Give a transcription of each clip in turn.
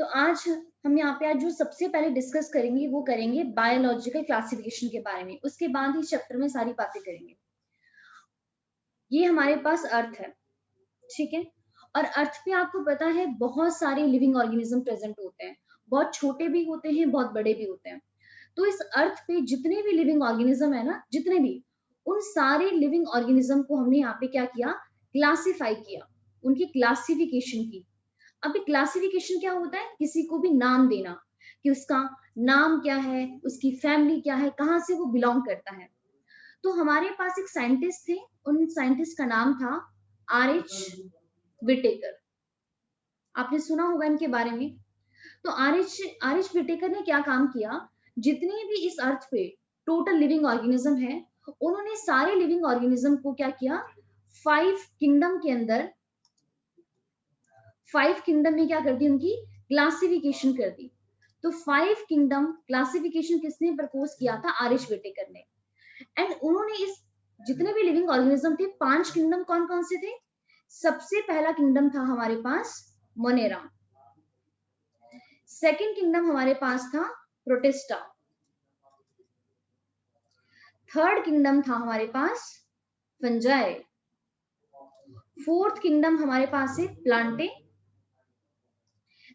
तो आज हम यहाँ पे आज जो सबसे पहले डिस्कस करेंगे वो करेंगे बायोलॉजिकल क्लासिफिकेशन के बारे में। उसके बाद इस चैप्टर में सारी बातें करेंगे। ये हमारे पास अर्थ है, ठीक है। और अर्थ पे आपको पता है बहुत सारे लिविंग ऑर्गेनिज्म प्रेजेंट होते हैं, बहुत छोटे भी होते हैं, बहुत बड़े भी होते हैं। तो इस अर्थ पे जितने भी लिविंग ऑर्गेनिज्म है ना, जितने भी, उन सारे लिविंग ऑर्गेनिज्म को हमने यहाँ पे क्या किया, क्लासिफाई किया, उनकी क्लासिफिकेशन की। अभी क्लासिफिकेशन क्या होता है, किसी को भी नाम देना कि उसका नाम क्या है, उसकी फैमिली क्या है, कहाँ से वो बिलोंग करता है। तो हमारे पास एक साइंटिस्ट थे, उन साइंटिस्ट का नाम था आर.एच. विटेकर। आपने सुना होगा इनके बारे में। तो आर.एच. विटेकर ने क्या काम किया, जितने भी इस अर्थ पे टोटल लिविंग ऑर्गेनिज्म है, उन्होंने सारे लिविंग ऑर्गेनिज्म को क्या किया, 5 किंगडम के अंदर, 5 किंगडम में क्या कर दी, उनकी क्लासिफिकेशन कर दी। तो 5 किंगडम क्लासिफिकेशन किसने प्रपोज किया था, आर.एच. विटेकर ने। एंड उन्होंने इस जितने भी लिविंग ऑर्गेनिज्म थे, 5 किंगडम कौन कौन से थे। सबसे पहला किंगडम था हमारे पास मोनेरा। सेकंड किंगडम हमारे पास था प्रोटिस्टा। थर्ड किंगडम था हमारे पास फंजाई। फोर्थ किंगडम हमारे पास है प्लांटे।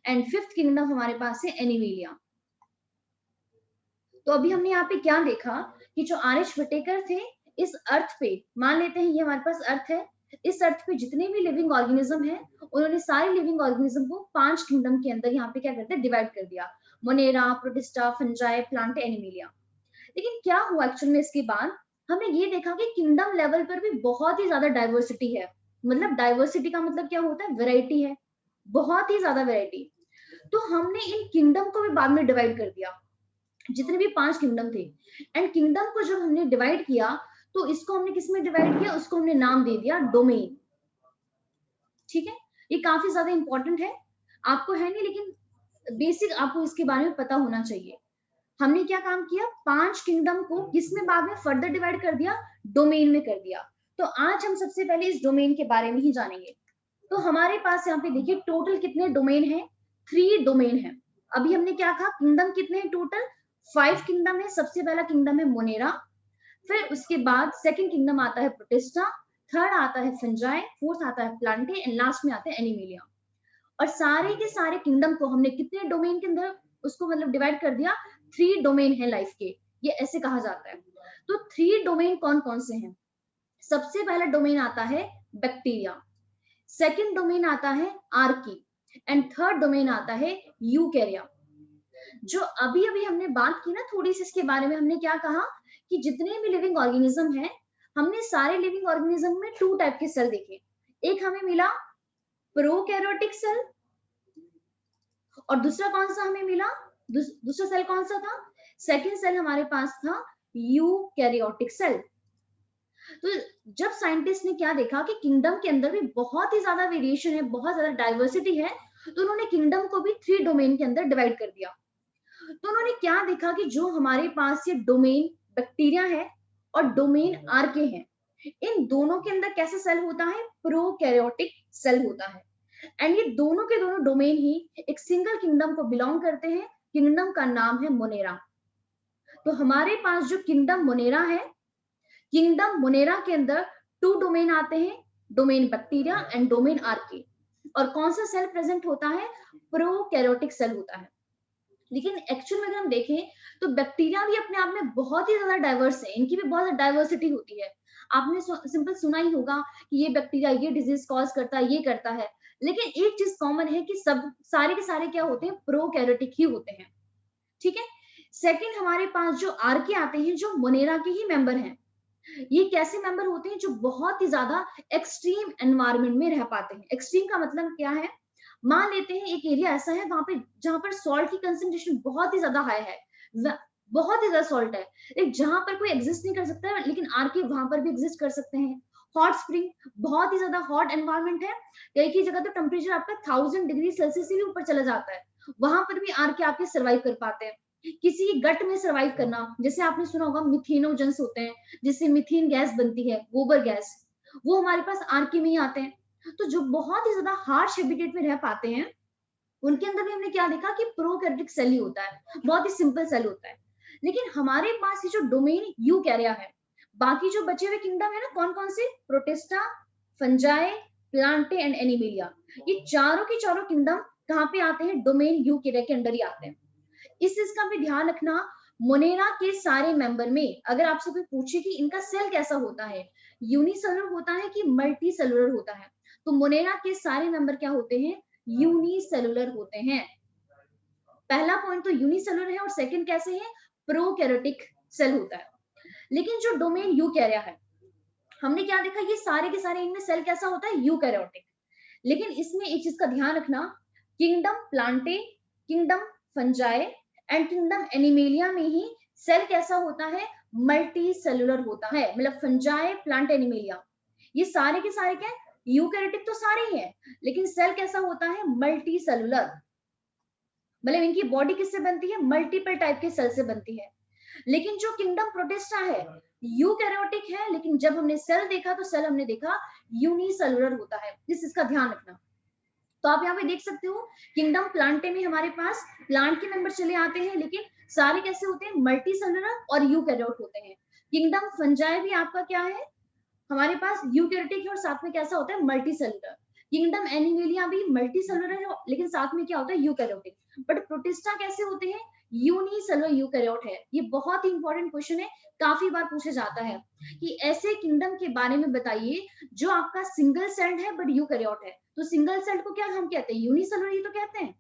एंड फिफ्थ किंगडम हमारे पास है एनिमिलिया। तो अभी हमने यहाँ पे क्या देखा कि जो आर.एच. विटेकर थे, इस अर्थ पे मान लेते हैं ये हमारे पास अर्थ है, इस अर्थ पे जितने भी लिविंग ऑर्गेनिज्म है, उन्होंने सारे लिविंग ऑर्गेनिज्म को 5 किंगडम के अंदर यहाँ पे क्या करते हैं, डिवाइड कर दिया। Monera, protista, fungi, Plantae, Animalia. लेकिन क्या हुआ एक्चुअल में, इसके बाद हमने ये देखा कि किंगडम लेवल पर भी बहुत ही ज्यादा डाइवर्सिटी है। मतलब डाइवर्सिटी का मतलब क्या होता है, वेराइटी है, बहुत ही ज्यादा वेराइटी। तो हमने इन किंगडम को भी बाद में डिवाइड कर दिया, जितने भी 5 किंगडम थे। एंड किंगडम को जब हमने डिवाइड किया, तो इसको हमने किसमें डिवाइड किया, उसको हमने नाम दे दिया डोमेन। ठीक है, ये काफी ज्यादा इंपॉर्टेंट है, आपको है नहीं, लेकिन बेसिक आपको इसके बारे में पता होना चाहिए। हमने क्या काम किया, 5 किंगडम को किसमें बाद में फर्दर डिवाइड कर दिया, डोमेन में कर दिया। तो आज हम सबसे पहले इस डोमेन के बारे में ही जानेंगे। तो हमारे पास यहाँ पे देखिए टोटल कितने डोमेन है, 3 डोमेन है। अभी हमने क्या कहा, किंगडम कितने हैं टोटल, 5 किंगडम है। सबसे पहला किंगडम है मोनेरा, फिर उसके बाद सेकंड किंगडम आता है प्रोटिस्टा, थर्ड आता है फंजाई, फोर्थ आता है प्लांटे, एंड लास्ट में आता है एनिमिलिया। और सारे के सारे किंगडम को हमने कितने डोमेन के अंदर उसको मतलब डिवाइड कर दिया, 3 डोमेन है लाइफ के, ये ऐसे कहा जाता है। तो 3 डोमेन कौन कौन से हैं, सबसे पहला डोमेन आता है बैक्टीरिया, सेकंड डोमेन आता है आर्की, एंड थर्ड डोमेन आता है यूकैरिया। जो अभी अभी हमने बात की ना थोड़ी सी इसके बारे में, हमने क्या कहा कि जितने भी लिविंग ऑर्गेनिज्म है, हमने सारे लिविंग ऑर्गेनिज्म में 2 टाइप के सेल देखे। एक हमें मिला प्रोकैरियोटिक सेल, और दूसरा कौन सा हमें मिला, दूसरा सेल कौन सा था, सेकंड सेल हमारे पास था यूकैरियोटिक सेल। तो जब साइंटिस्ट ने क्या देखा कि किंगडम के अंदर भी बहुत ही ज्यादा वेरिएशन है, बहुत ज्यादा डाइवर्सिटी है, तो उन्होंने किंगडम को भी 3 डोमेन के अंदर डिवाइड कर दिया। तो उन्होंने क्या देखा कि जो हमारे पास ये डोमेन बैक्टीरिया है और डोमेन आर्के हैं, इन दोनों के अंदर कैसा सेल होता है, प्रोकैरियोटिक सेल होता है। एंड ये दोनों के दोनों डोमेन ही एक सिंगल किंगडम को बिलोंग करते हैं, किंगडम का नाम है मोनेरा। तो हमारे पास जो किंगडम मोनेरा है, किंगडम मोनेरा के अंदर 2 डोमेन आते हैं, डोमेन बैक्टीरिया एंड डोमेन आर्के। और कौन सा सेल प्रेजेंट होता है, प्रोकैरियोटिक सेल होता है। लेकिन एक्चुअल में अगर हम देखें तो बैक्टीरिया भी अपने आप में बहुत ही ज्यादा डाइवर्स है, इनकी भी बहुत ज्यादा डाइवर्सिटी होती है। आपने सिंपल सुना ही होगा कि ये बैक्टीरिया ये डिजीज कॉज करता है, ये करता है। लेकिन एक चीज कॉमन है कि सब सारे के सारे क्या होते हैं, प्रोकैरियोटिक ही होते हैं। ठीक है। सेकंड हमारे पास जो आर्के आते हैं, जो मोनेरा के ही मेंबर हैं। ये कैसे मेंबर होते हैं, जो बहुत ही ज्यादा एक्सट्रीम एनवायरनमेंट में रह पाते हैं। एक्सट्रीम का मतलब क्या है, मान लेते हैं एक एरिया ऐसा है वहां पे जहां पर सॉल्ट की कंसेंट्रेशन बहुत ही ज्यादा हाई है, बहुत ही ज्यादा सॉल्ट है, एक जहां पर कोई एग्जिस्ट नहीं कर सकता है, लेकिन आर्के वहां पर भी एग्जिस्ट कर सकते हैं। हॉट स्प्रिंग, बहुत ही ज्यादा हॉट एनवायरनमेंट है, कई कई जगह तो टेम्परेचर आपका 1000 डिग्री सेल्सियस से भी ऊपर चला जाता है, वहां पर भी आर्के आपके सर्वाइव कर पाते हैं। किसी गट में सर्वाइव करना, जैसे आपने सुना होगा मिथेनोजेंस होते हैं, जिससे मीथेन गैस बनती है, गोबर गैस, वो हमारे पास आर्के में ही आते हैं। तो जो बहुत ही ज्यादा हार्श हैबिटेट में रह पाते हैं, उनके अंदर भी हमने क्या देखा कि प्रोकैरियोटिक सेल ही होता है, बहुत ही सिंपल सेल होता है। लेकिन हमारे पास ये जो डोमेन यूकैरिया है, बाकी जो बचे हुए किंगडम है ना, कौन कौन से, protista, fungi, Plantae and animalia, ये चारों के चारों किंगडम कहाँ पे आते हैं, डोमेन यूकैरिया के अंडर ही आते हैं। इस चीज का भी ध्यान रखना, मोनेरा के सारे मेंबर में अगर आपसे कोई पूछे कि इनका सेल कैसा होता है, यूनिसेलुलर होता है कि मल्टी सेलुलर होता है, तो मोनेरा के सारे मेंबर क्या होते हैं, यूनिसेलुलर होते हैं। पहला पॉइंट तो यूनिसेलुलर है, और सेकंड कैसे है, प्रोकैरियोटिक सेल होता है। लेकिन जो डोमेन यूकैरिया है, हमने क्या देखा, ये सारे के सारे इनमें सेल कैसा होता है, यूकैरियोटिक। लेकिन इसमें एक चीज का ध्यान रखना, kingdom Plantae, kingdom fungi and kingdom animalia में ही सेल कैसा होता है, मल्टी सेलुलर होता है। मतलब फंजाई, प्लांट, एनिमेलिया, ये सारे के सारे क्या है, यूकैरियोटिक तो सारे ही है, लेकिन सेल कैसा होता है, मल्टी सेलुलर। मतलब इनकी बॉडी किससे बनती है, मल्टीपल टाइप के सेल से बनती है। लेकिन जो किंगडम प्रोटिस्टा है, यूकैरियोटिक है, लेकिन जब हमने सेल देखा तो सेल हमने देखा यूनिसेलुलर होता है। इसका ध्यान रखना। तो आप यहाँ पे देख सकते हो, किंगडम प्लांटे में हमारे पास प्लांट के मेंबर चले आते हैं, लेकिन सारे कैसे होते हैं, मल्टी सेलुलर और यूकैरियोट होते हैं। किंगडम फंजाई भी आपका क्या है, हमारे पास यूकैरियोटिक है और साथ में कैसा होता है, मल्टी सेलुलर। किंगडम एनिमेलिया भी मल्टी सेलुलर है, लेकिन साथ में क्या होता है, यूकैरियोटिक। बट प्रोटिस्टा कैसे होते हैं, यूनिसेलुलर यूकैरियोट है। ये बहुत ही इंपॉर्टेंट क्वेश्चन है, काफी बार पूछा जाता है कि ऐसे किंगडम के बारे में बताइए जो आपका सिंगल सेल्ड है बट यूकैरियोट है। तो सिंगल सेल्ड को क्या हम कहते हैं, यूनिसेलुलर ही तो कहते हैं,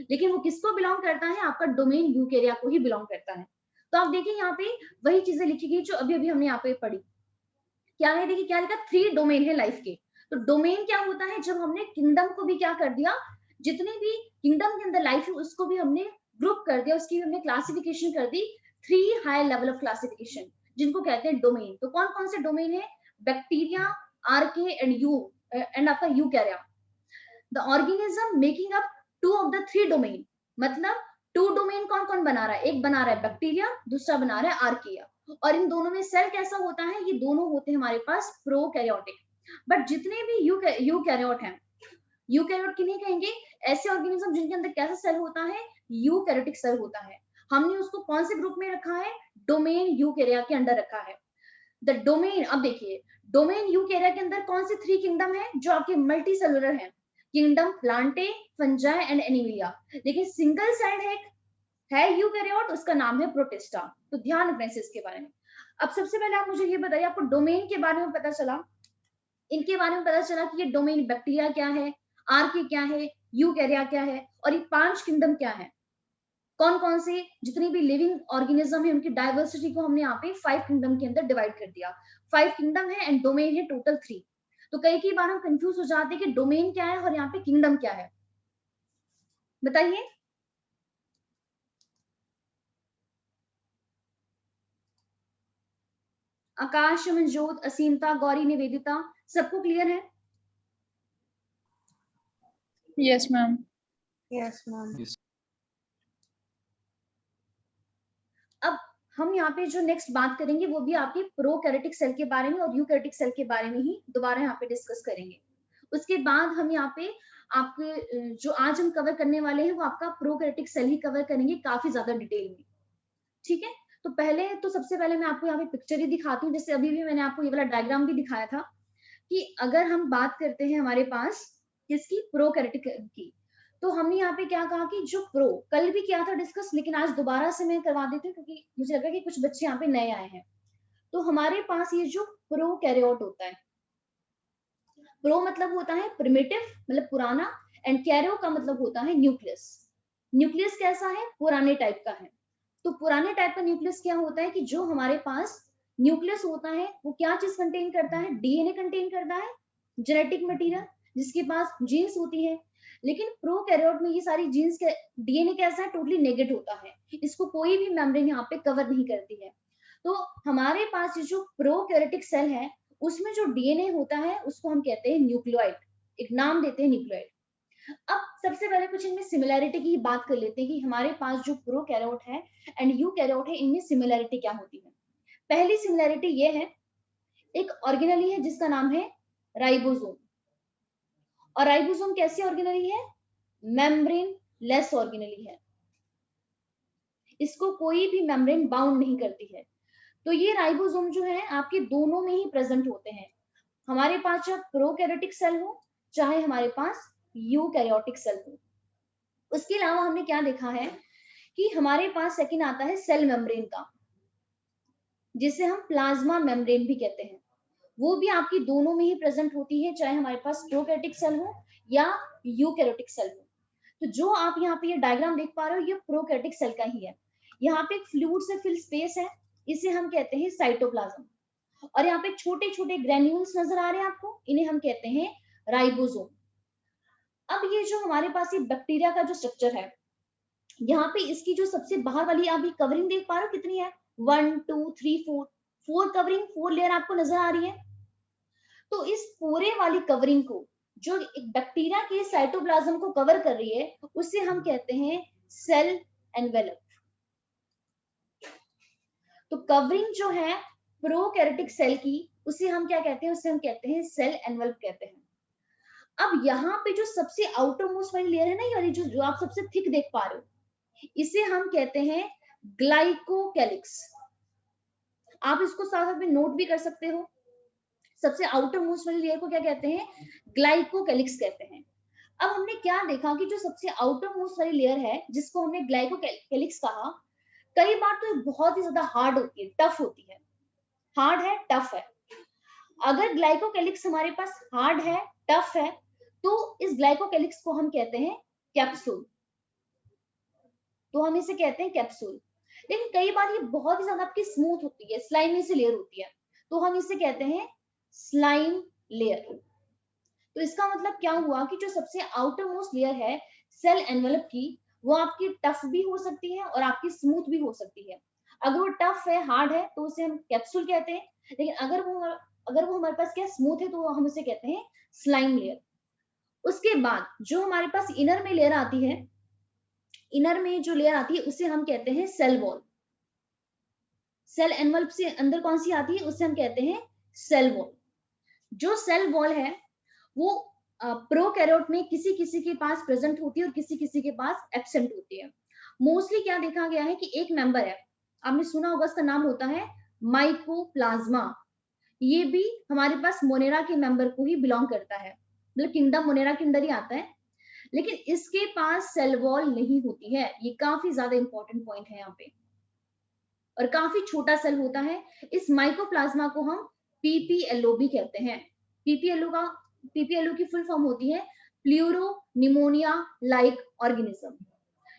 लेकिन वो किसको बिलोंग करता है, आपका डोमेन यूकैरिया को ही बिलोंग करता है। तो आप देखिए यहाँ पे वही चीजें लिखी गई जो अभी अभी हमने यहाँ पे पढ़ी। क्या है, देखिए क्या लिखा, 3 डोमेन है लाइफ के। तो डोमेन क्या होता है, जब हमने किंगडम को भी क्या कर दिया, जितने भी किंगडम के अंदर लाइफ है उसको भी हमने ग्रुप कर दिया, उसकी हमने क्लासिफिकेशन कर दी, 3 हाई लेवल ऑफ क्लासिफिकेशन, जिनको कहते हैं डोमेन। तो कौन कौन से डोमेन है, बैक्टीरिया, आर्के एंड यू एंड आपका यूकैरिया। The organism making up 2 of the 3 domain. मतलब 2 डोमेन कौन कौन बना रहा है, एक बना रहा है बैक्टीरिया, दूसरा बना रहा है आर्किया। और इन दोनों में सेल कैसा होता है, ये दोनों होते हैं हमारे पास प्रोकैरियोटिक। बट जितने भी यूकैरियोट हैं, यूकैरियोट किन्हें कहेंगे, ऐसे ऑर्गेनिज्म जिनके अंदर कैसा सेल होता है, यूकैरियोटिक सेल होता है। हमने उसको कौन से ग्रुप में रखा है, डोमेन यूकैरिया के अंडर रखा है। द डोमेन, अब देखिए डोमेन यूकैरिया के अंदर कौन से 3 किंगडम है जो आपके मल्टी सेलुलर है, kingdom Plantae, fungi and Animalia. लेकिन सिंगल सेल्ड है यूकैरियोट, उसका नाम है प्रोटिस्टा। तो ध्यान रखना है इसके बारे में। अब सबसे पहले आप मुझे ये बताइए, आपको डोमेन के बारे में पता चला, इनके बारे में पता चला कि ये डोमेन बैक्टीरिया क्या है, आर्के क्या है, यूकैरिया क्या है, और ये 5 किंगडम क्या है, कौन कौन से जितनी भी लिविंग ऑर्गेनिज्म है उनकी डाइवर्सिटी को हमने यहाँ पे 5 किंगडम के अंदर डिवाइड कर दिया। 5 किंगडम है एंड डोमेन है टोटल 3। तो कई बार हम कंफ्यूज हो जाते हैं कि डोमेन क्या है और यहाँ पे किंगडम क्या है, बताइए। आकाश, अमनजोत, असीमता, गौरी, निवेदिता, सबको क्लियर है? Yes ma'am. Yes ma'am. अब हम यहाँ पे जो नेक्स्ट बात करेंगे वो भी आपके प्रोकैरियोटिक सेल के बारे में और यूकैरियोटिक सेल के बारे में ही दोबारा यहाँ पे डिस्कस करेंगे। उसके बाद हम यहाँ पे आपके जो आज हम कवर करने वाले हैं वो आपका प्रोकैरियोटिक सेल ही कवर करेंगे काफी ज्यादा डिटेल में, ठीक है। तो पहले तो सबसे पहले मैं आपको यहाँ पे पिक्चर ही दिखाती हूँ, जैसे अभी भी मैंने आपको ये वाला डायग्राम भी दिखाया था कि अगर हम बात करते हैं हमारे पास किसकी, प्रोकैरियोटिक की, तो हमने यहाँ पे क्या कहा कि जो प्रो, कल भी किया था डिस्कस, लेकिन आज दोबारा से मैं करवा देती हूँ क्योंकि मुझे लगा कि कुछ बच्चे यहाँ पे नए आए हैं। तो हमारे पास ये जो प्रोकैरियोट होता है, प्रो मतलब होता है प्रिमिटिव, मतलब पुराना, एंड कैरियो का मतलब होता है न्यूक्लियस। न्यूक्लियस कैसा है, पुराने टाइप का है। तो पुराने टाइप का न्यूक्लियस क्या होता है कि जो हमारे पास न्यूक्लियस होता है वो क्या चीज कंटेन करता है, डीएनए कंटेन करता है, जेनेटिक मटेरियल, जिसके पास जीन्स होती है। लेकिन प्रोकैरियोट में ये सारी जीन्स के डीएनए कैसा है, टोटली नेगेटिव होता है, इसको कोई भी मेम्ब्रेन यहाँ पे कवर नहीं करती है। तो हमारे पास ये जो प्रोकैरियोटिक सेल है उसमें जो डीएनए होता है उसको हम कहते हैं न्यूक्लियोइड, एक नाम देते हैं न्यूक्लियोइड। अब सबसे पहले कुछ इनमें सिमिलैरिटी की बात कर लेते हैं कि हमारे पास जो प्रोकैरियोट है एंड यूकैरियोट है, इनमें सिमिलैरिटी क्या होती है। पहली सिमिलैरिटी ये है, एक ऑर्गेनेली है जिसका नाम है राइबोसोम। और राइबोसोम कैसी ऑर्गेनेली है, मेम्ब्रेन लेस ऑर्गेनेली है, इसको कोई भी मेम्ब्रेन बाउंड नहीं करती है। तो ये राइबोसोम जो है आपके दोनों में ही प्रेजेंट होते हैं, हमारे पास चाहे प्रोकैरियोटिक सेल हो चाहे हमारे पास यूकैरियोटिक सेल हो। उसके अलावा हमने क्या देखा है कि हमारे पास सेकंड आता है सेल मेम्ब्रेन का, जिसे हम प्लाज्मा मेम्ब्रेन भी कहते हैं। वो भी आपकी दोनों में ही प्रेजेंट होती है, चाहे हमारे पास प्रोकैरियोटिक सेल हो या यूकैरियोटिक सेल हो। तो जो आप यहाँ पे ये डायग्राम देख पा रहे हो, ये प्रोकैरियोटिक सेल का ही है। यहाँ पे एक फ्लूइड से फिल स्पेस है, इसे हम कहते हैं साइटोप्लाज्म। और यहाँ पे छोटे छोटे ग्रेन्यूल्स नजर आ रहे हैं आपको, इन्हें हम कहते हैं राइबोसोम। अब ये जो हमारे पास ये बैक्टीरिया का जो स्ट्रक्चर है, यहाँ पे इसकी जो सबसे बाहर वाली आप ये कवरिंग देख पा रहे हो कितनी है, 1 2 3 4, 4 कवरिंग, 4 लेयर आपको नजर आ रही है। तो इस पूरे वाली कवरिंग को, जो एक बैक्टीरिया के साइटोप्लाज्म को कवर कर रही है, उसे हम कहते हैं सेल एनवेलप। तो कवरिंग जो है प्रोकैरियोटिक सेल की, उसे हम क्या कहते हैं, उसे हम कहते हैं सेल एनवेलप कहते हैं। अब यहाँ पे जो सबसे आउटर मोस्ट वाली लेयर है ना, ये वाली जो आप सबसे थिक देख पा रहे हो, इसे हम कहते हैं ग्लाइकोकैलिक्स। आप इसको साथ साथ में नोट भी कर सकते हो। सबसे आउटर मोस्ट वाली लेयर को क्या कहते हैं, ग्लाइकोकैलिक्स कहते हैं। अब हमने क्या देखा कि जो सबसे आउटर मोस्ट वाली लेयर है, जिसको हमने ग्लाइकोकैलिक्स कहा, कई बार तो बहुत ही ज्यादा हार्ड होती है, टफ होती है। हार्ड है, टफ है। अगर ग्लाइकोकैलिक्स हमारे पास हार्ड है, टफ है, तो इस ग्लाइकोकैलिक्स को हम कहते हैं कैप्सूल। तो हम इसे कहते हैं कैप्सूल। लेकिन कई बार ये बहुत ही ज्यादा आपकी स्मूथ होती है, स्लाइमी सी लेयर होती है, तो हम इसे कहते हैं स्लाइम लेयर। तो इसका मतलब क्या हुआ कि जो सबसे आउटर मोस्ट लेयर है सेल एनवेलप की, वो आपकी टफ भी हो सकती है और आपकी स्मूथ भी हो सकती है। अगर वो टफ है, हार्ड है, तो उसे हम कैप्सूल कहते हैं। लेकिन अगर वो हमारे पास क्या स्मूथ है, तो हम उसे कहते हैं स्लाइम लेयर। उसके बाद जो हमारे पास इनर में लेयर आती है, इनर में जो लेयर आती है उसे हम कहते हैं सेल वॉल। सेल एनवेलप से अंदर कौन सी आती है, उसे हम कहते हैं सेल वॉल। जो सेल वॉल है वो प्रोकैरियोट में किसी किसी के पास प्रेजेंट होती है और किसी किसी के पास एब्सेंट होती है। मोस्टली क्या देखा गया है कि एक मेंबर है, आपने सुना होगा, उसका नाम होता है माइकोप्लाज्मा। ये भी हमारे पास मोनेरा के मेंबर को ही बिलोंग करता है, मतलब किंगडम मोनेरा के अंदर ही आता है। लेकिन इसके पास सेल वॉल नहीं होती है, ये काफी ज्यादा इंपॉर्टेंट पॉइंट है यहाँ पे। और काफी छोटा सेल होता है। इस माइकोप्लाज्मा को हम पीपीएलओ भी कहते हैं। पीपीएलओ की फुल फॉर्म होती है प्लूरो निमोनिया लाइक ऑर्गेनिज्म।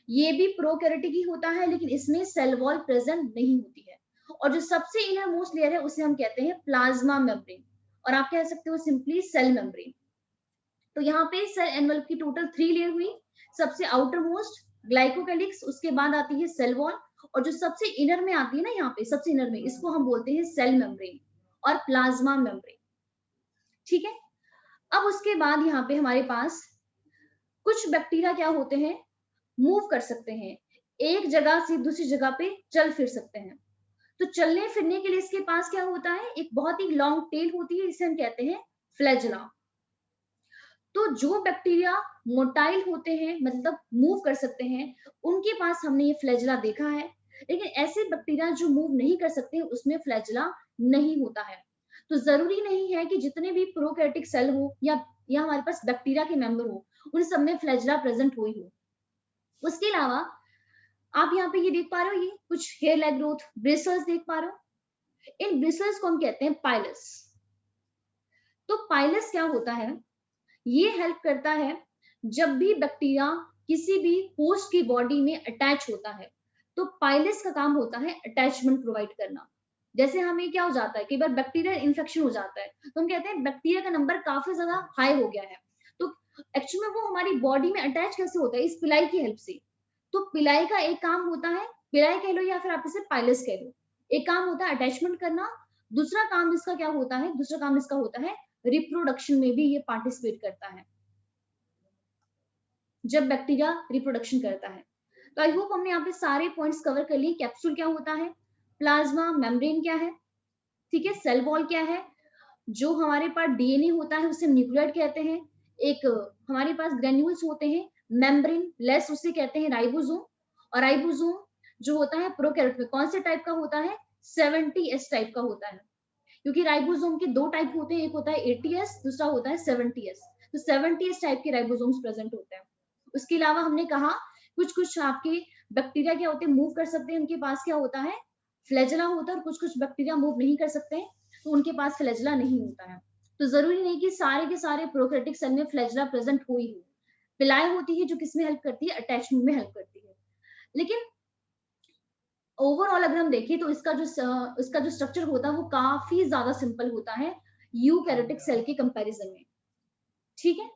ये भी प्रोकैरियोटिक ही होता है, लेकिन इसमें सेल वॉल प्रेजेंट नहीं होती है। और जो सबसे इनर मोस्ट लेयर है उसे हम कहते हैं प्लाज्मा मेम्ब्रेन, और आप कह सकते हो सिंपली सेल मेम्ब्रेन। तो यहाँ पे सेल एनवेलप की टोटल 3 लेयर हुई। सबसे आउटर मोस्ट ग्लाइकोकैलिक्स, उसके बाद आती है सेल वॉल, और जो सबसे इनर में आती है ना, यहाँ पे सबसे इनर में, इसको हम बोलते हैं सेल मेम्ब्रेन और प्लाज्मा मेम्ब्रेन। ठीक है। अब उसके बाद यहाँ पे हमारे पास कुछ बैक्टीरिया क्या होते हैं, मूव कर सकते हैं, एक जगह से दूसरी जगह पे चल फिर सकते हैं। तो चलने फिरने के लिए इसके पास क्या होता है, एक बहुत ही लॉन्ग टेल होती है, इसे हम कहते हैं फ्लैजेला। तो जो बैक्टीरिया मोटाइल होते हैं, मतलब मूव कर सकते हैं, उनके पास हमने ये फ्लैजेला देखा है। लेकिन ऐसे बैक्टीरिया जो मूव नहीं कर सकते, उसमें फ्लैजेला नहीं होता है। तो जरूरी नहीं है कि जितने भी प्रोकैरियोटिक सेल हो या हमारे पास बैक्टीरिया के मेंबर हो, उन सब में फ्लैजेला प्रेजेंट हुई हो। उसके अलावा आप यहाँ पे ये देख पा रहे हो, ये कुछ हेयर लाइक ग्रोथ ब्रिसल्स देख पा रहे हो। इन ब्रिसल्स को हम कहते हैं पाइलस। तो पाइलस क्या होता है, ये हेल्प करता है जब भी बैक्टीरिया किसी भी होस्ट की बॉडी में अटैच होता है, तो पाइलस का काम होता है अटैचमेंट प्रोवाइड करना। जैसे हमें क्या हो जाता है, कई बार बैक्टीरियल इन्फेक्शन हो जाता है, तो हम कहते हैं बैक्टीरिया का नंबर काफी ज्यादा हाई हो गया है। तो एक्चुअली में वो हमारी बॉडी में अटैच कैसे होता है, इस पिलाई की हेल्प से। तो पिलाई का एक काम होता है, पिलाई कह लो या फिर आप इसे पाइलस कह लो, एक काम होता है अटैचमेंट करना। दूसरा काम इसका क्या होता है, दूसरा काम इसका होता है रिप्रोडक्शन में भी ये पार्टिसिपेट करता है, जब बैक्टीरिया रिप्रोडक्शन करता है। तो आई होप हमने यहाँ पे सारे पॉइंट्स कवर कर लिए। कैप्सूल क्या होता है, प्लाज्मा मेम्ब्रेन क्या है, ठीक है, सेल वॉल क्या है, जो हमारे पास डीएनए होता है उसे न्यूक्लियोइड कहते हैं, एक हमारे पास ग्रेन्यूल्स होते हैं मेम्ब्रेन लेस उसे कहते हैं राइबोसोम, और राइबोसोम जो होता है प्रोकैरियोट में कौन से टाइप का होता है, 70s टाइप का होता है, क्योंकि राइबोसोम के दो टाइप होते हैं, एक होता है 80s, दूसरा होता है 70s। तो 70s टाइप के राइबोसोम्स प्रेजेंट होते हैं। उसके अलावा हमने कहा कुछ कुछ आपके बैक्टीरिया क्या होते हैं, मूव कर सकते हैं, उनके पास क्या होता है, फ्लैजेला होता है, और कुछ कुछ बैक्टीरिया मूव नहीं कर सकते हैं, तो उनके पास फ्लैजेला नहीं होता है। तो जरूरी नहीं कि सारे के सारे प्रोकैरियोटिक सेल में फ्लैजेला प्रेजेंट हो ही हो। पिलाए होती है जो किसमें हेल्प करती है, अटैचमेंट में हेल्प करती है। लेकिन ओवरऑल अगर हम देखें तो इसका जो स्ट्रक्चर होता है वो काफी ज्यादा सिंपल होता है यूकैरियोटिक सेल के कंपैरिजन में। ठीक है,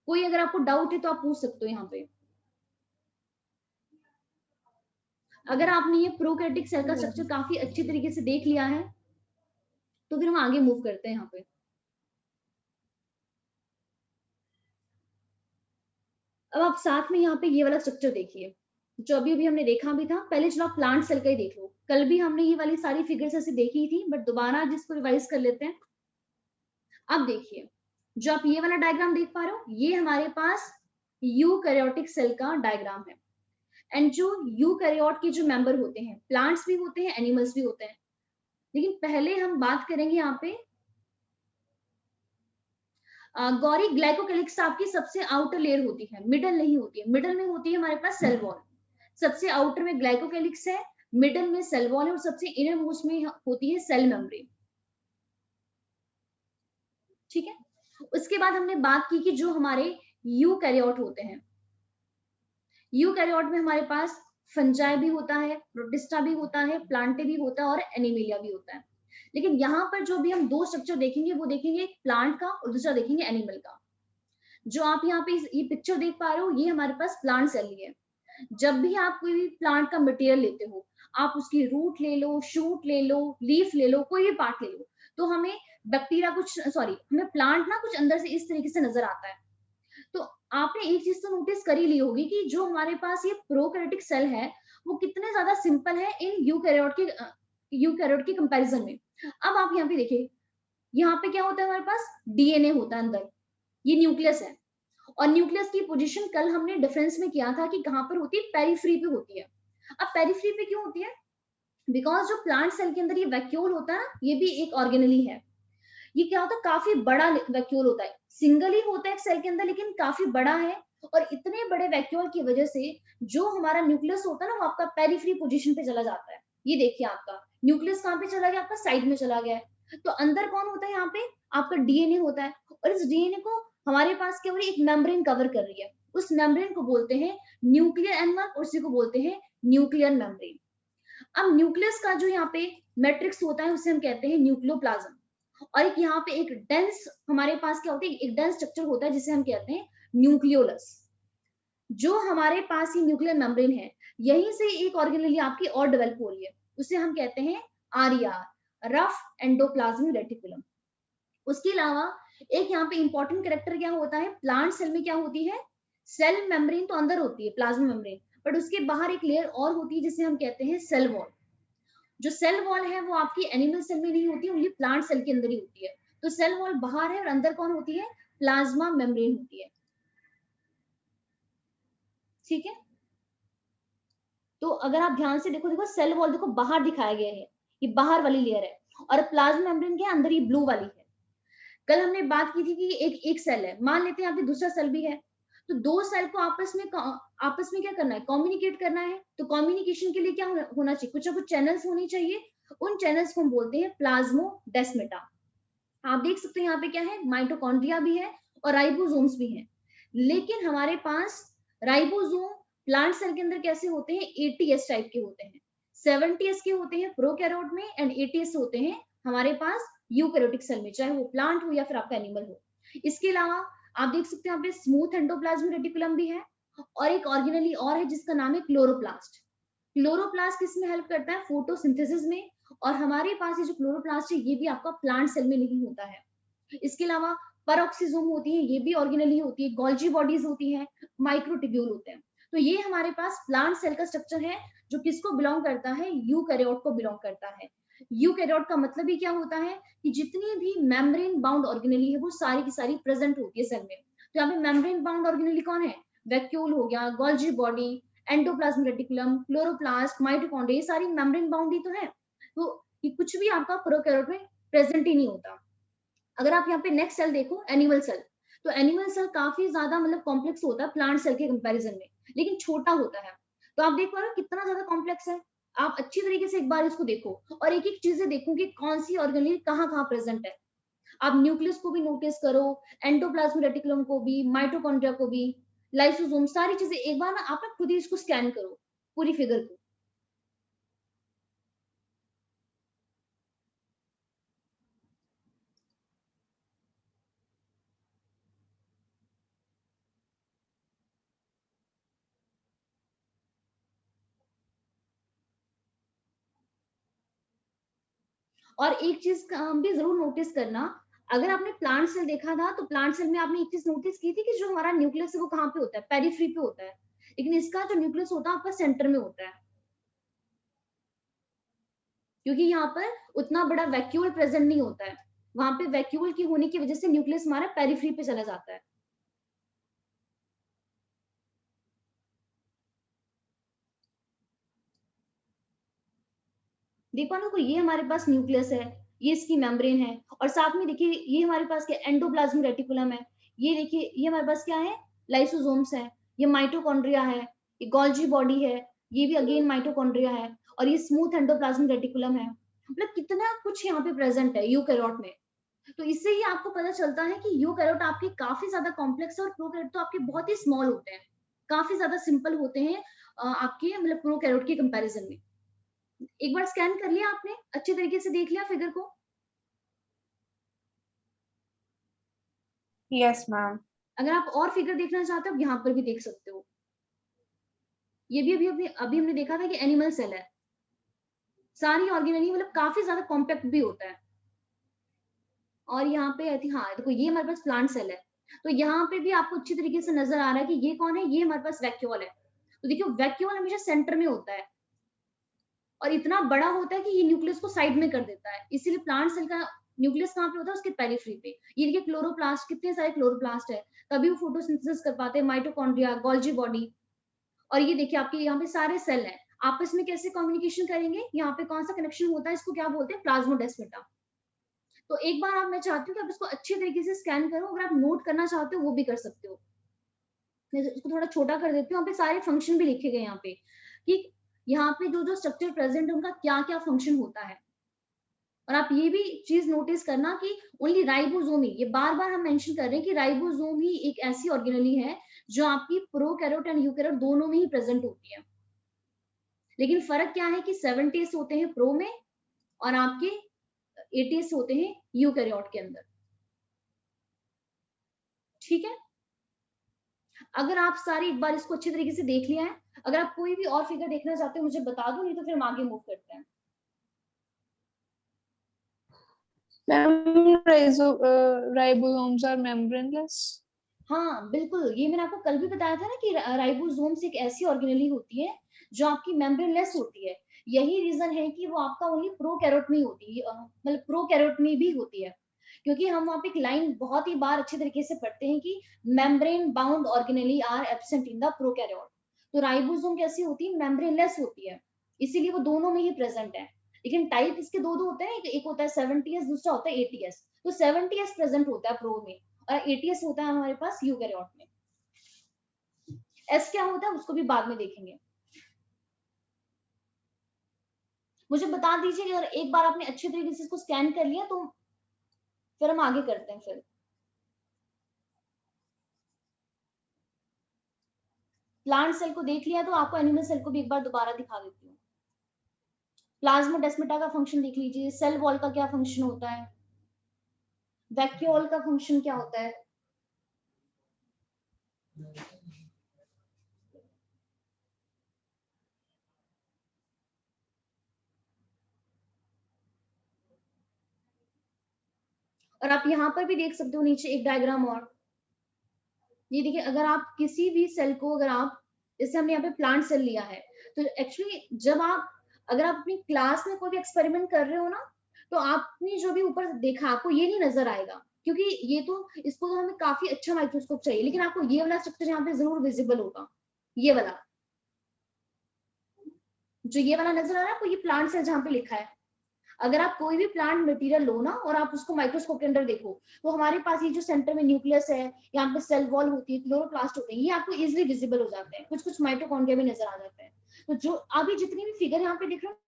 कोई अगर आपको डाउट है तो आप पूछ सकते हो यहाँ पे। अगर आपने ये प्रोकैरियोटिक सेल का स्ट्रक्चर काफी अच्छी तरीके से देख लिया है तो फिर हम आगे मूव करते हैं यहाँ पे। अब आप साथ में यहाँ पे ये वाला स्ट्रक्चर देखिए, जो अभी अभी हमने देखा भी था। पहले चलो आप प्लांट सेल का ही देख लो, कल भी हमने ये वाली सारी फिगर्स ऐसे देखी थी, बट दोबारा जिसको रिवाइज कर लेते हैं। अब देखिए, जो आप ये वाला डायग्राम देख पा रहे हो, ये हमारे पास यूकैरियोटिक सेल का डायग्राम है। एंड जो यूकैरियोट के जो मेंबर होते हैं, प्लांट्स भी होते हैं, एनिमल्स भी होते हैं, लेकिन पहले हम बात करेंगे यहाँ पे गौरी ग्लाइकोकेलिक्स आपकी सबसे आउटर लेयर होती है, मिडल नहीं होती है। मिडल में होती है हमारे पास सेल वॉल, सबसे आउटर में ग्लाइकोकेलिक्स है, मिडल में सेल वॉल है, और सबसे इनर मोस्ट में होती है सेल मेम्ब्रेन। ठीक है, उसके बाद हमने बात की कि जो हमारे यूकैरियोट होते हैं, यूकैरियोट में हमारे पास फंजाई भी होता है, प्रोटिस्टा भी होता है, प्लांटे भी होता है, और एनिमेलिया भी होता है। लेकिन यहाँ पर जो भी हम दो स्ट्रक्चर देखेंगे वो देखेंगे एक प्लांट का और दूसरा देखेंगे एनिमल का। जो आप यहाँ पे ये पिक्चर देख पा रहे हो, ये हमारे पास प्लांट सेल है। जब भी आप कोई भी प्लांट का मटेरियल लेते हो, आप उसकी रूट ले लो, शूट ले लो, लीफ ले लो, कोई भी पार्ट ले लो, तो हमें बैक्टीरिया कुछ सॉरी हमें प्लांट ना कुछ अंदर से इस तरीके से नजर आता है। तो आपने एक चीज तो नोटिस कर ही ली होगी कि जो हमारे पास ये प्रोकैरियोटिक सेल है वो कितने ज्यादा सिंपल है इन यूकैरियोट के कंपैरिजन में। अब आप यहाँ पे देखिए, यहाँ पे क्या होता है, हमारे पास डीएनए होता है अंदर, ये न्यूक्लियस है। और न्यूक्लियस की पोजीशन कल हमने डिफरेंस में किया था कि कहाँ पर होती है, पेरिफ्री पे होती है। अब पेरिफ्री पे क्यों होती है, बिकॉज जो प्लांट सेल के अंदर ये वैक्यूल होता है, ये भी एक ऑर्गेनली है। ये क्या होता है, काफी बड़ा वैक्यूल होता है, सिंगल ही होता है एक सेल के अंदर लेकिन काफी बड़ा है। और इतने बड़े वैक्यूल की वजह से जो हमारा न्यूक्लियस होता है ना, वो आपका पेरिफ्री पोजीशन पे चला जाता है। ये देखिए, आपका न्यूक्लियस कहाँ पे चला गया, आपका साइड में चला गया है। तो अंदर कौन होता है, यहाँ पे आपका डीएनए होता है, और इस डीएनए को हमारे पास क्या हो रही है, एक मेम्ब्रेन कवर कर रही है। उस मेम्ब्रेन को बोलते हैं न्यूक्लियर एनवलप, और उसी को बोलते हैं न्यूक्लियर मेम्ब्रेन। अब न्यूक्लियस का जो यहाँ पे मैट्रिक्स होता है उसे हम कहते हैं न्यूक्लियोप्लाज्म। और एक यहाँ पे एक डेंस हमारे पास क्या होता है, एक डेंस स्ट्रक्चर होता है जिसे हम कहते हैं न्यूक्लियोलस। जो हमारे पास ये न्यूक्लियर मेम्ब्रेन है, यहीं से एक ऑर्गेनेली आपकी और डेवलप हो रही है, उसे हम कहते हैं आरईआर, रफ एंडोप्लाज्मिक रेटिकुलम। उसके अलावा एक यहाँ पे इंपॉर्टेंट कैरेक्टर क्या होता है, प्लांट सेल में क्या होती है, सेल मेम्ब्रेन तो अंदर होती है, प्लाज्मा मेम्ब्रेन, बट उसके बाहर एक लेयर और होती है जिसे हम कहते हैं सेल वॉल। जो सेल वॉल है वो आपकी एनिमल सेल में नहीं होती, ओनली प्लांट सेल के अंदर ही होती है। तो सेल वॉल बाहर है और अंदर कौन होती है, प्लाज्मा मेम्ब्रेन होती है। ठीक है, तो अगर आप ध्यान से देखो, देखो सेल वॉल देखो बाहर दिखाया गया है, ये बाहर वाली लेयर है, और प्लाज्मा मेम्ब्रेन क्या है, अंदर, ये ब्लू वाली है। कल हमने बात की थी कि एक एक सेल है, मान लेते हैं यहाँ पे दूसरा सेल भी है, तो दो सेल को आपस में क्या करना है, कम्युनिकेट करना है। तो कम्युनिकेशन के लिए क्या होना चाहिए, कुछ ना कुछ चैनल्स होनी चाहिए। उन चैनल्स को हम बोलते हैं प्लाज्मोडेस्माटा। आप देख सकते हैं यहाँ पे क्या है, माइटोकॉन्ड्रिया भी है और राइबोसोम्स भी हैं। लेकिन हमारे पास राइबोसोम प्लांट सेल के अंदर कैसे होते हैं, 80s टाइप के होते हैं, 70s के होते हैं प्रोकैरियोट में, एंड 80s होते हैं हमारे पास यूकैरियोटिक सेल में, चाहे वो प्लांट हो या फिर आपका एनिमल हो। इसके अलावा आप देख सकते हैं यहाँ पे स्मूथ एंडोप्लाज्मिक रेटिकुलम भी है, और एक ऑर्गेनेली और है जिसका नाम है क्लोरोप्लास्ट। क्लोरोप्लास्ट किसमें हेल्प करता है, फोटोसिंथेसिस में। और हमारे पास ये जो क्लोरोप्लास्ट है ये भी आपका प्लांट सेल में नहीं होता है। इसके अलावा पेरोक्सिसोम होती है, ये भी ऑर्गेनेली होती है, गोल्जी बॉडीज होती है, माइक्रोट्यूब्यूल होते हैं। तो ये हमारे पास प्लांट सेल का स्ट्रक्चर है जो किसको बिलोंग करता है, यूकैरियोट को बिलोंग करता है। यूकैरियोट का मतलब ही क्या होता है कि जितनी भी मेम्ब्रेन बाउंड ऑर्गेनेली है वो सारी की सारी प्रेजेंट होती है सेल में। तो यहाँ पे मेम्ब्रेन बाउंड ऑर्गेनेली कौन है? वैक्यूल हो गया, Golgi body, endoplasmic reticulum, chloroplast, mitochondria, ये सारी मेम्ब्रेन बाउंड ही तो है। तो ये कुछ भी आपका प्रोकैरियोट में प्रेजेंट ही नहीं होता। अगर आप यहाँ पे नेक्स्ट सेल देखो, एनिमल सेल, तो एनिमल सेल काफी ज्यादा मतलब कॉम्प्लेक्स होता है प्लांट सेल के कंपैरिजन में, लेकिन छोटा होता है। तो आप देख पा रहे हो कितना ज्यादा कॉम्प्लेक्स है। आप अच्छी तरीके से एक बार इसको देखो और एक एक चीजें देखो कि कौन सी ऑर्गेनेल कहाँ कहाँ प्रेजेंट है। आप न्यूक्लियस को भी नोटिस करो, एंडोप्लाज्मिक रेटिकुलम को भी, माइटोकॉन्ड्रिया को भी, लाइसोसोम, सारी चीजें एक बार ना आप ना खुद ही इसको स्कैन करो, पूरी फिगर को। और एक चीज भी जरूर नोटिस करना, अगर आपने प्लांट सेल देखा था तो प्लांट सेल में आपने एक चीज नोटिस की थी कि जो हमारा न्यूक्लियस है वो कहाँ पे होता है? पेरिफ्री पे होता है। लेकिन इसका जो न्यूक्लियस होता है आपका सेंटर में होता है, क्योंकि यहाँ पर उतना बड़ा वैक्यूल प्रेजेंट नहीं होता है। वहां पे वैक्यूल की होने की वजह से न्यूक्लियस हमारा पेरिफ्री पे चला जाता है। देखो ना, कोई ये हमारे पास न्यूक्लियस है, ये इसकी मेम्ब्रेन है, और साथ में देखिए ये हमारे पास क्या, एंडोप्लाज्मिक रेटिकुलम है। ये देखिए ये हमारे पास क्या है, लाइसोसोम्स है। ये माइटोकॉन्ड्रिया है, ये गोल्जी बॉडी है, ये भी अगेन माइटोकॉन्ड्रिया है, और ये स्मूथ एंडोप्लाज्मिक रेटिकुलम है। मतलब कितना कुछ यहाँ पे प्रेजेंट है यूकैरियोट में। तो इससे ही आपको पता चलता है कि यूकैरियोट आपके काफी ज्यादा कॉम्प्लेक्स है और प्रोकैरियोट तो आपके बहुत ही स्मॉल होते हैं, काफी ज्यादा सिंपल होते हैं आपके मतलब प्रोकैरियोट के कंपैरिजन में। एक बार स्कैन कर लिया आपने, अच्छे तरीके से देख लिया फिगर को? Yes, ma'am. अगर आप और फिगर देखना चाहते हो, आप यहाँ पर भी देख सकते हो। ये भी अभी हमने देखा था कि एनिमल सेल है, सारी ऑर्गेनेली मतलब काफी ज्यादा कॉम्पैक्ट भी होता है। और यहाँ पे आई थिंक, हाँ देखो ये हमारे पास प्लांट सेल है, तो यहाँ पे भी आपको अच्छी तरीके से नजर आ रहा है कि ये कौन है, ये हमारे पास वैक्यूल है। तो देखियो वैक्यूल हमेशा सेंटर में होता है और इतना बड़ा होता है कि ये न्यूक्लियस को साइड में कर देता है। इसीलिए प्लांट सेल का न्यूक्लियस कहाँ पे होता है? उसके पेरिफ्री पे। ये देखिए क्लोरोप्लास्ट, कितने सारे क्लोरोप्लास्ट है, तभी वो फोटोसिंथेसिस कर पाते हैं। माइटोकॉन्ड्रिया, गोल्जी बॉडी, और ये देखिए आपके यहाँ पे सारे सेल हैं, आपस में कैसे कम्युनिकेशन करेंगे? यहाँ पे कौन सा कनेक्शन होता है, इसको क्या बोलते हैं? प्लाज्मोडेस्माटा। तो एक बार आप, मैं चाहती हूँ कि आप इसको अच्छे तरीके से स्कैन करो। अगर आप नोट करना चाहते हो वो भी कर सकते हो। मैं इसको थोड़ा छोटा कर देती हूँ, यहाँ पे सारे फंक्शन भी लिखे गए यहाँ पे कि यहाँ पे जो जो स्ट्रक्चर प्रेजेंट है उनका क्या क्या फंक्शन होता है। और आप ये भी चीज नोटिस करना कि ओनली राइबोसोम ही, ये बार बार हम मेंशन कर रहे हैं कि राइबोसोम ही एक ऐसी ऑर्गेनेली है जो आपकी प्रोकैरियोट एंड यूकैरियोट दोनों में ही प्रेजेंट होती है। लेकिन फर्क क्या है कि 70s होते हैं प्रो में और आपके 80s होते हैं यूकैरियोट के अंदर। ठीक है, अगर आप सारी एक बार इसको अच्छे तरीके से देख लिया है, अगर आप कोई भी और फिगर देखना चाहते हो मुझे बता दो, नहीं तो फिर हम आगे मूव करते हैं। Ma'am, ribosomes are membraneless. हाँ बिल्कुल, ये मैंने आपको कल भी बताया था ना कि राइबोसोम्स एक ऐसी ऑर्गेनेली होती है जो आपकी मेम्ब्रेनलेस होती है। यही रीजन है कि वो आपका ओनली प्रोकैरियोट में ही होती है, मतलब प्रोकैरियोट में भी होती है, क्योंकि हम वहाँ पे एक लाइन बहुत ही बार अच्छे तरीके से पढ़ते हैं कि membrane bound organelle are absent in the prokaryote. तो राइबोसोम कैसी होती है? मेम्ब्रेनलेस होती है, इसीलिए वो दोनों में ही प्रेजेंट है। लेकिन टाइप इसके दो दो होते हैं, एक होता है 70s, दूसरा होता है 80s। तो 70s प्रेजेंट होता है प्रो में और 80s होता है हमारे पास यूकैरियोट में। एस क्या होता है उसको भी बाद में देखेंगे। मुझे बता दीजिए कि अगर एक बार आपने अच्छे तरीके से इसको स्कैन कर लिया तो फिर हम आगे करते हैं। फिर प्लांट सेल को देख लिया तो आपको एनिमल सेल को भी एक बार दोबारा दिखा देती हूँ। प्लाज्मोडेस्माटा का फंक्शन देख लीजिए, सेल वॉल का क्या फंक्शन होता है, वैक्यूल का फंक्शन क्या होता है। और आप यहाँ पर भी देख सकते हो नीचे एक डायग्राम और, ये देखिए अगर आप किसी भी सेल को, अगर आप, जैसे हमने यहाँ पे प्लांट सेल लिया है, तो एक्चुअली जब आप, अगर आप अपनी क्लास में कोई भी एक्सपेरिमेंट कर रहे हो ना, तो आपने जो भी ऊपर देखा आपको ये नहीं नजर आएगा, क्योंकि ये तो इसको तो हमें काफी अच्छा माइक्रोस्कोप चाहिए, लेकिन आपको ये वाला स्ट्रक्चर यहाँ पे जरूर विजिबल होगा, ये वाला, जो ये वाला नजर आ रहा है आपको, ये प्लांट सेल जहाँ पे लिखा है। अगर आप कोई भी प्लांट मटेरियल लो ना और आप उसको माइक्रोस्कोप के अंदर देखो, तो हमारे पास ये जो सेंटर में न्यूक्लियस है, यहाँ पे सेल वॉल होती है, क्लोरोप्लास्ट होते हैं, ये आपको इजिली विजिबल हो जाते हैं, कुछ कुछ माइटोकॉन्ड्रिया भी नजर आ जाते हैं। तो जो अभी जितनी भी फिगर यहाँ पे दिख रहा है,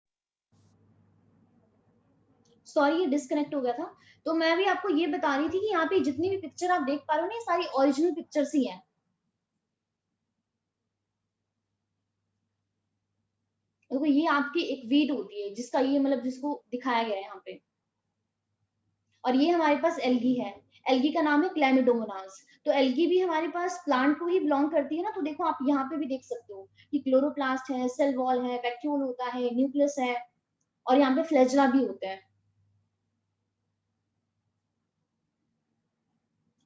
सॉरी ये डिस्कनेक्ट हो गया था। तो मैं भी आपको ये बता रही थी कि यहाँ पे जितनी भी पिक्चर आप देख पा रहे हो ना, ये सारी ओरिजिनल पिक्चर्स ही हैं। देखो ये आपकी एक वीड होती है जिसका ये मतलब जिसको दिखाया गया है यहाँ पे, और ये हमारे पास एल्गी है, एल्गी का नाम है क्लैमिडोमोनास। तो एल्गी भी हमारे पास प्लांट को ही बिलोंग करती है ना, तो देखो आप यहाँ पे भी देख सकते हो कि क्लोरोप्लास्ट है, सेल वॉल है, वैक्यूल होता है, न्यूक्लियस है, और यहाँ पे फ्लैजेला भी होते हैं।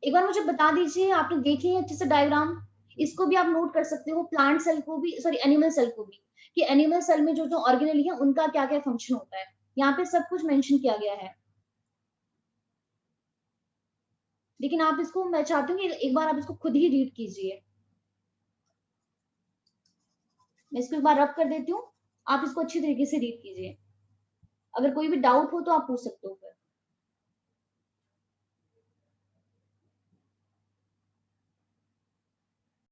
एक बार मुझे बता दीजिए, आपने देखी है अच्छे से डायग्राम, इसको भी आप नोट कर सकते हो, प्लांट सेल को भी, सॉरी एनिमल सेल को भी, कि एनिमल सेल में जो जो ऑर्गेनेली है उनका क्या क्या फंक्शन होता है, यहाँ पे सब कुछ मेंशन किया गया है। लेकिन आप इसको, मैं चाहती हूँ कि एक बार आप इसको खुद ही रीड कीजिए। मैं इसको एक बार रब कर देती हूँ, आप इसको अच्छी तरीके से रीड कीजिए। अगर कोई भी डाउट हो तो आप पूछ सकते हो।